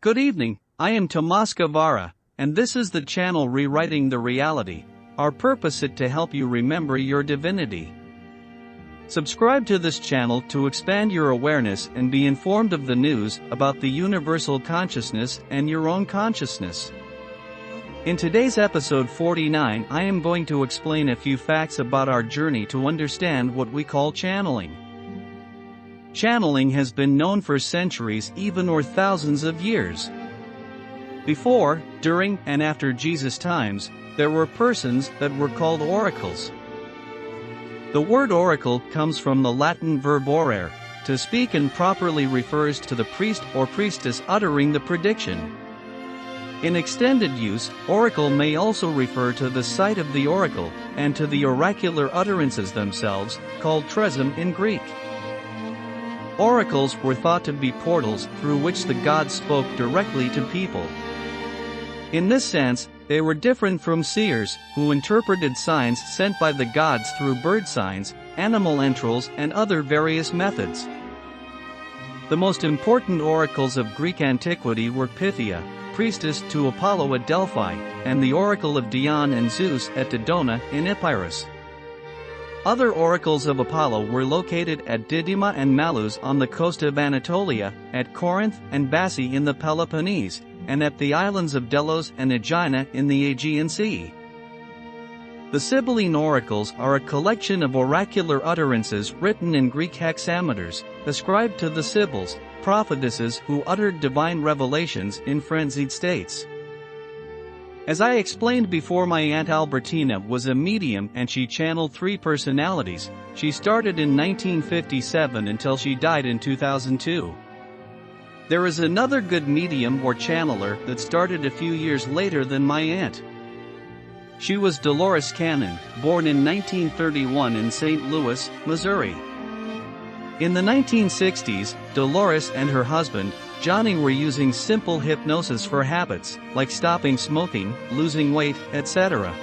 Good evening, I am Tomas Guevara, and this is the channel Rewriting the Reality. Our purpose is to help you remember your divinity. Subscribe to this channel to expand your awareness and be informed of the news about the universal consciousness and your own consciousness. In today's episode 49, I am going to explain a few facts about our journey to understand what we call channeling. Channeling has been known for centuries, even or thousands of years. Before, during, and after Jesus' times, there were persons that were called oracles. The word oracle comes from the Latin verb orare, to speak, and properly refers to the priest or priestess uttering the prediction. In extended use, oracle may also refer to the site of the oracle, and to the oracular utterances themselves, called tresem in Greek. Oracles were thought to be portals through which the gods spoke directly to people. In this sense, they were different from seers, who interpreted signs sent by the gods through bird signs, animal entrails, and other various methods. The most important oracles of Greek antiquity were Pythia, priestess to Apollo at Delphi, and the oracle of Dion and Zeus at Dodona in Epirus. Other oracles of Apollo were located at Didyma and Malus on the coast of Anatolia, at Corinth and Bassae in the Peloponnese, and at the islands of Delos and Aegina in the Aegean Sea. The Sibylline oracles are a collection of oracular utterances written in Greek hexameters, ascribed to the Sibyls, prophetesses who uttered divine revelations in frenzied states. As I explained before, my Aunt Albertina was a medium and she channeled 3 personalities. She started in 1957 until she died in 2002. There is another good medium or channeler that started a few years later than my aunt. She was Dolores Cannon, born in 1931 in St. Louis, Missouri. In the 1960s, Dolores and her husband, Johnny, were using simple hypnosis for habits, like stopping smoking, losing weight, etc.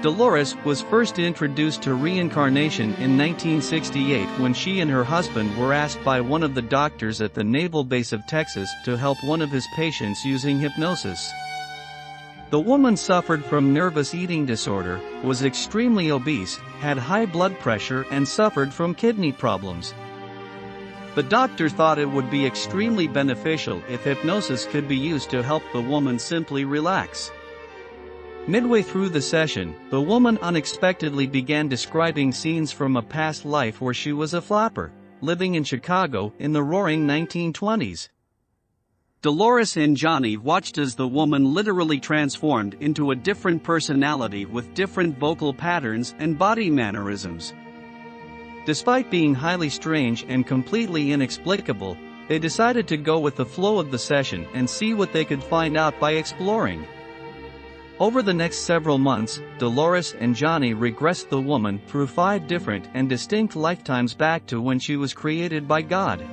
Dolores was first introduced to reincarnation in 1968 when she and her husband were asked by one of the doctors at the Naval Base of Texas to help one of his patients using hypnosis. The woman suffered from nervous eating disorder, was extremely obese, had high blood pressure, and suffered from kidney problems. The doctor thought it would be extremely beneficial if hypnosis could be used to help the woman simply relax. Midway through the session, the woman unexpectedly began describing scenes from a past life where she was a flapper, living in Chicago in the roaring 1920s. Dolores and Johnny watched as the woman literally transformed into a different personality with different vocal patterns and body mannerisms. Despite being highly strange and completely inexplicable, they decided to go with the flow of the session and see what they could find out by exploring. Over the next several months, Dolores and Johnny regressed the woman through 5 different and distinct lifetimes back to when she was created by God.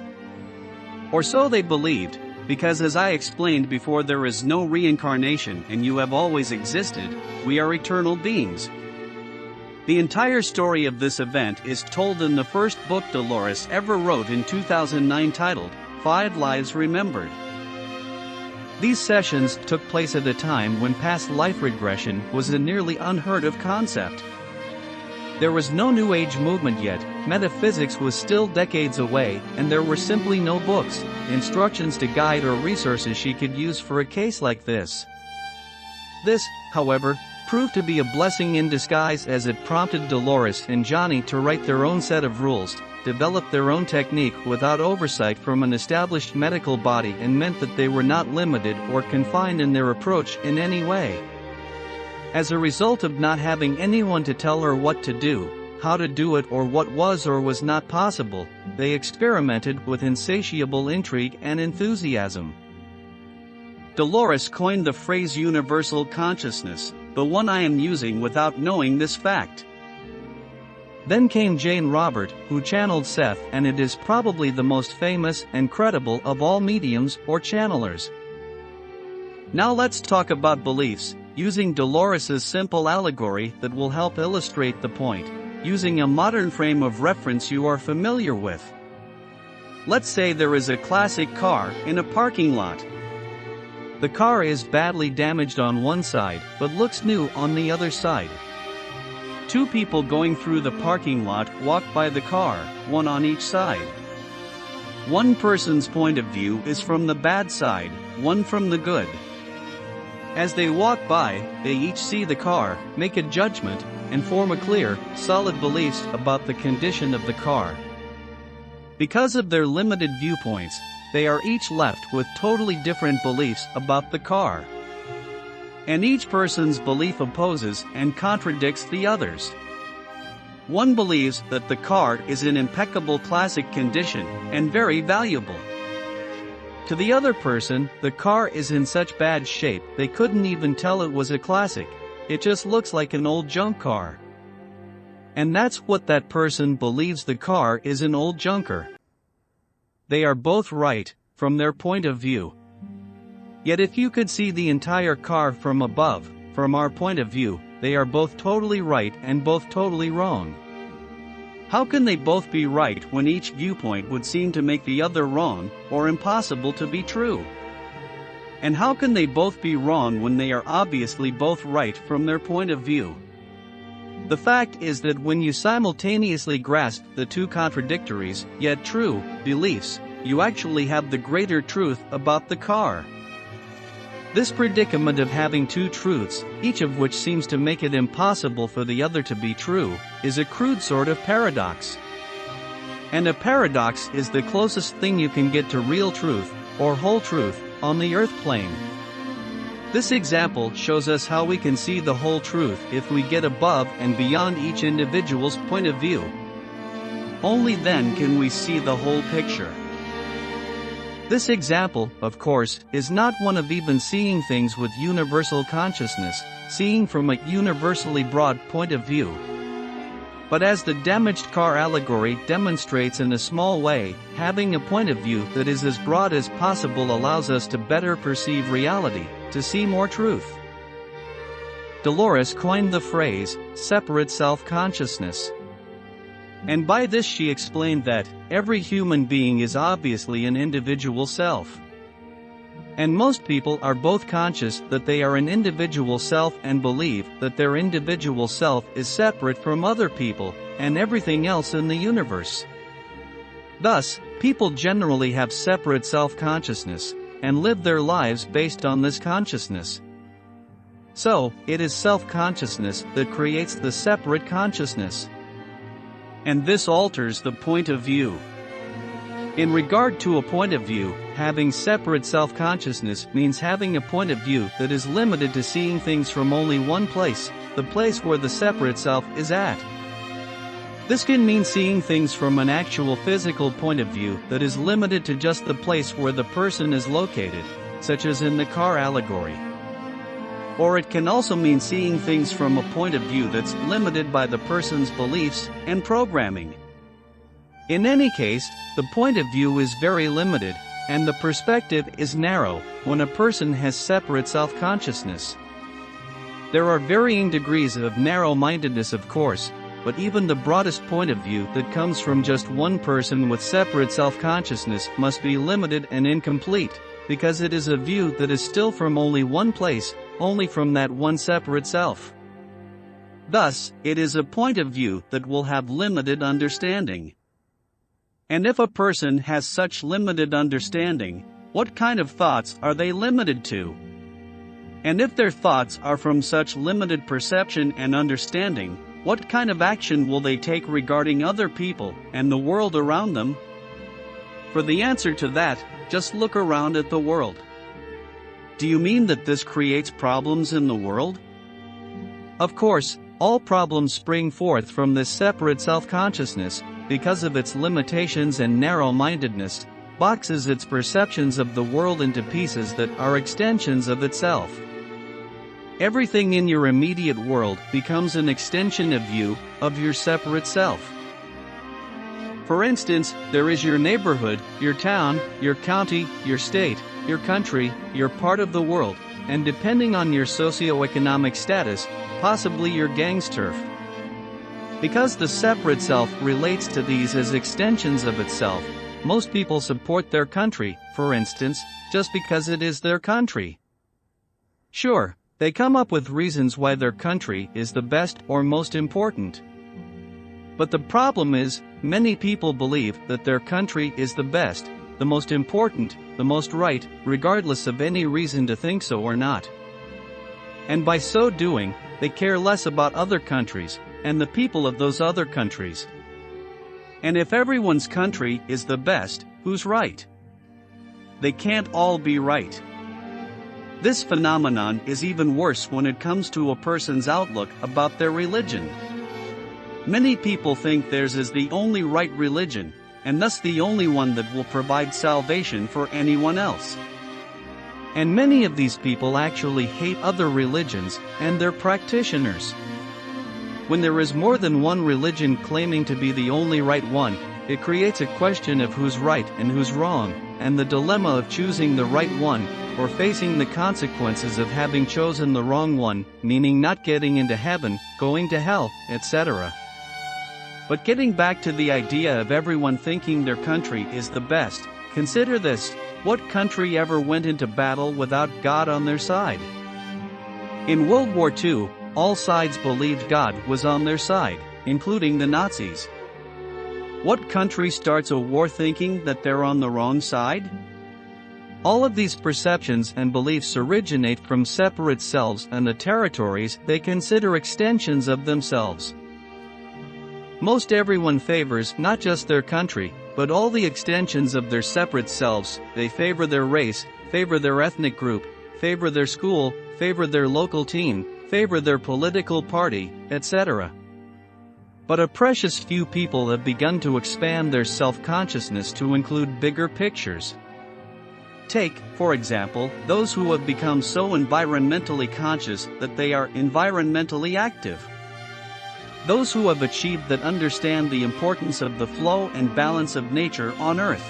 Or so they believed, because as I explained before, there is no reincarnation and you have always existed. We are eternal beings. The entire story of this event is told in the first book Dolores ever wrote in 2009, titled 5 Lives Remembered. These sessions took place at a time when past life regression was a nearly unheard of concept. There was no New Age movement yet, metaphysics was still decades away, and there were simply no books, instructions to guide, or resources she could use for a case like this. This, however, proved to be a blessing in disguise, as it prompted Dolores and Johnny to write their own set of rules, develop their own technique without oversight from an established medical body, and meant that they were not limited or confined in their approach in any way. As a result of not having anyone to tell her what to do, how to do it, or what was or was not possible, they experimented with insatiable intrigue and enthusiasm. Dolores coined the phrase universal consciousness, the one I am using without knowing this fact. Then came Jane Robert, who channeled Seth, and it is probably the most famous and credible of all mediums or channelers. Now let's talk about beliefs, using Dolores's simple allegory that will help illustrate the point, using a modern frame of reference you are familiar with. Let's say there is a classic car in a parking lot. The car is badly damaged on one side, but looks new on the other side. Two people going through the parking lot walk by the car, one on each side. One person's point of view is from the bad side, one from the good. As they walk by, they each see the car, make a judgment, and form a clear, solid beliefs about the condition of the car. Because of their limited viewpoints, they are each left with totally different beliefs about the car. And each person's belief opposes and contradicts the others. One believes that the car is in impeccable classic condition and very valuable. To the other person, the car is in such bad shape they couldn't even tell it was a classic, it just looks like an old junk car. And that's what that person believes, the car is an old junker. They are both right, from their point of view. Yet if you could see the entire car from above, from our point of view, they are both totally right and both totally wrong. How can they both be right when each viewpoint would seem to make the other wrong, or impossible to be true? And how can they both be wrong when they are obviously both right from their point of view? The fact is that when you simultaneously grasp the two contradictories, yet true, beliefs, you actually have the greater truth about the car. This predicament of having two truths, each of which seems to make it impossible for the other to be true, is a crude sort of paradox. And a paradox is the closest thing you can get to real truth, or whole truth, on the earth plane. This example shows us how we can see the whole truth if we get above and beyond each individual's point of view. Only then can we see the whole picture. This example, of course, is not one of even seeing things with universal consciousness, seeing from a universally broad point of view. But as the damaged car allegory demonstrates in a small way, having a point of view that is as broad as possible allows us to better perceive reality, to see more truth. Dolores coined the phrase, separate self-consciousness. And by this she explained that, every human being is obviously an individual self. And most people are both conscious that they are an individual self and believe that their individual self is separate from other people, and everything else in the universe. Thus, people generally have separate self-consciousness, and live their lives based on this consciousness. So, it is self-consciousness that creates the separate consciousness. And this alters the point of view. In regard to a point of view, having separate self-consciousness means having a point of view that is limited to seeing things from only one place, the place where the separate self is at. This can mean seeing things from an actual physical point of view that is limited to just the place where the person is located, such as in the car allegory. Or it can also mean seeing things from a point of view that's limited by the person's beliefs and programming. In any case, the point of view is very limited, and the perspective is narrow, when a person has separate self-consciousness. There are varying degrees of narrow-mindedness, of course, but even the broadest point of view that comes from just one person with separate self-consciousness must be limited and incomplete, because it is a view that is still from only one place, only from that one separate self. Thus, it is a point of view that will have limited understanding. And if a person has such limited understanding, what kind of thoughts are they limited to? And if their thoughts are from such limited perception and understanding, what kind of action will they take regarding other people and the world around them? For the answer to that, just look around at the world. Do you mean that this creates problems in the world? Of course, all problems spring forth from this separate self-consciousness, because of its limitations and narrow-mindedness, boxes its perceptions of the world into pieces that are extensions of itself. Everything in your immediate world becomes an extension of you, of your separate self. For instance, there is your neighborhood, your town, your county, your state, your country, your part of the world, and depending on your socioeconomic status, possibly your gang's turf. Because the separate self relates to these as extensions of itself, most people support their country, for instance, just because it is their country. Sure, they come up with reasons why their country is the best or most important. But the problem is, many people believe that their country is the best, the most important, the most right, regardless of any reason to think so or not. And by so doing, they care less about other countries, and the people of those other countries. And if everyone's country is the best, who's right? They can't all be right. This phenomenon is even worse when it comes to a person's outlook about their religion. Many people think theirs is the only right religion, and thus the only one that will provide salvation for anyone else. And many of these people actually hate other religions and their practitioners. When there is more than one religion claiming to be the only right one, it creates a question of who's right and who's wrong, and the dilemma of choosing the right one, or facing the consequences of having chosen the wrong one, meaning not getting into heaven, going to hell, etc. But getting back to the idea of everyone thinking their country is the best, consider this: what country ever went into battle without God on their side? In World War II, all sides believed God was on their side, including the Nazis. What country starts a war thinking that they're on the wrong side? All of these perceptions and beliefs originate from separate selves and the territories they consider extensions of themselves. Most everyone favors not just their country, but all the extensions of their separate selves. They favor their race, favor their ethnic group, favor their school, favor their local team, favor their political party, etc. But a precious few people have begun to expand their self-consciousness to include bigger pictures. Take, for example, those who have become so environmentally conscious that they are environmentally active. Those who have achieved that understand the importance of the flow and balance of nature on Earth.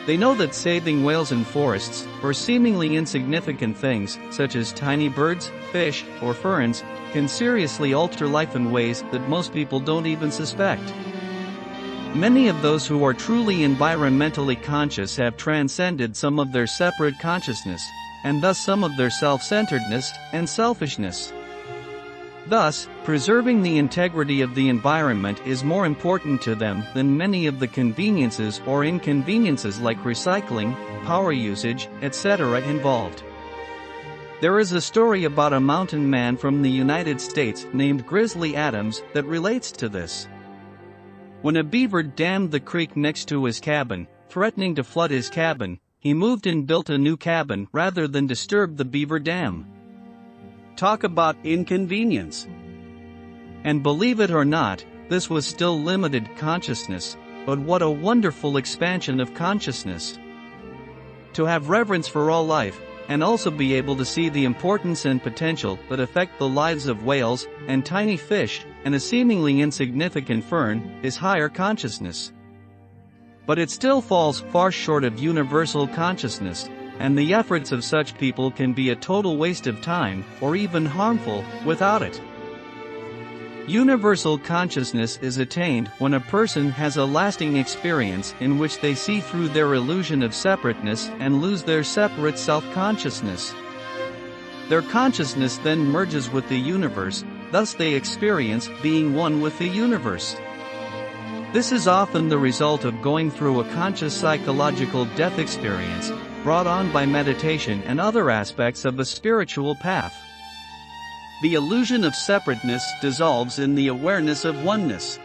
They know that saving whales in forests, or seemingly insignificant things, such as tiny birds, fish, or ferns, can seriously alter life in ways that most people don't even suspect. Many of those who are truly environmentally conscious have transcended some of their separate consciousness, and thus some of their self-centeredness and selfishness. Thus, preserving the integrity of the environment is more important to them than many of the conveniences or inconveniences like recycling, power usage, etc. involved. There is a story about a mountain man from the United States named Grizzly Adams that relates to this. When a beaver dammed the creek next to his cabin, threatening to flood his cabin, he moved and built a new cabin rather than disturb the beaver dam. Talk about inconvenience. And believe it or not, this was still limited consciousness, but what a wonderful expansion of consciousness. To have reverence for all life, and also be able to see the importance and potential that affect the lives of whales and tiny fish and a seemingly insignificant fern, is higher consciousness. But it still falls far short of universal consciousness, and the efforts of such people can be a total waste of time, or even harmful, without it. Universal consciousness is attained when a person has a lasting experience in which they see through their illusion of separateness and lose their separate self-consciousness. Their consciousness then merges with the universe, thus they experience being one with the universe. This is often the result of going through a conscious psychological death experience, brought on by meditation and other aspects of a spiritual path. The illusion of separateness dissolves in the awareness of oneness.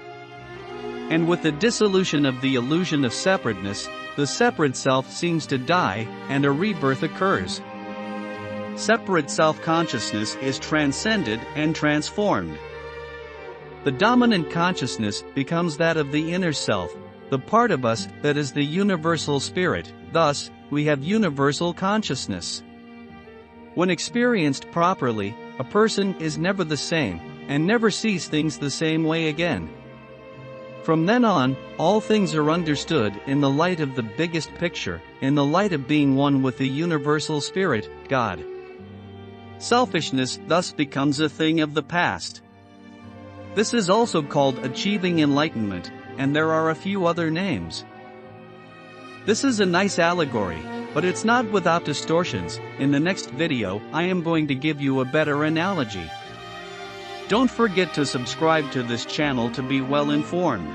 And with the dissolution of the illusion of separateness, the separate self seems to die, and a rebirth occurs. Separate self-consciousness is transcended and transformed. The dominant consciousness becomes that of the inner self, the part of us that is the universal spirit. Thus, we have universal consciousness. When experienced properly, a person is never the same, and never sees things the same way again. From then on, all things are understood in the light of the biggest picture, in the light of being one with the universal spirit, God. Selfishness thus becomes a thing of the past. This is also called achieving enlightenment, and there are a few other names. This is a nice allegory, But it's not without distortions. In the next video, I am going to give you a better analogy. Don't forget to subscribe to this channel to be well informed.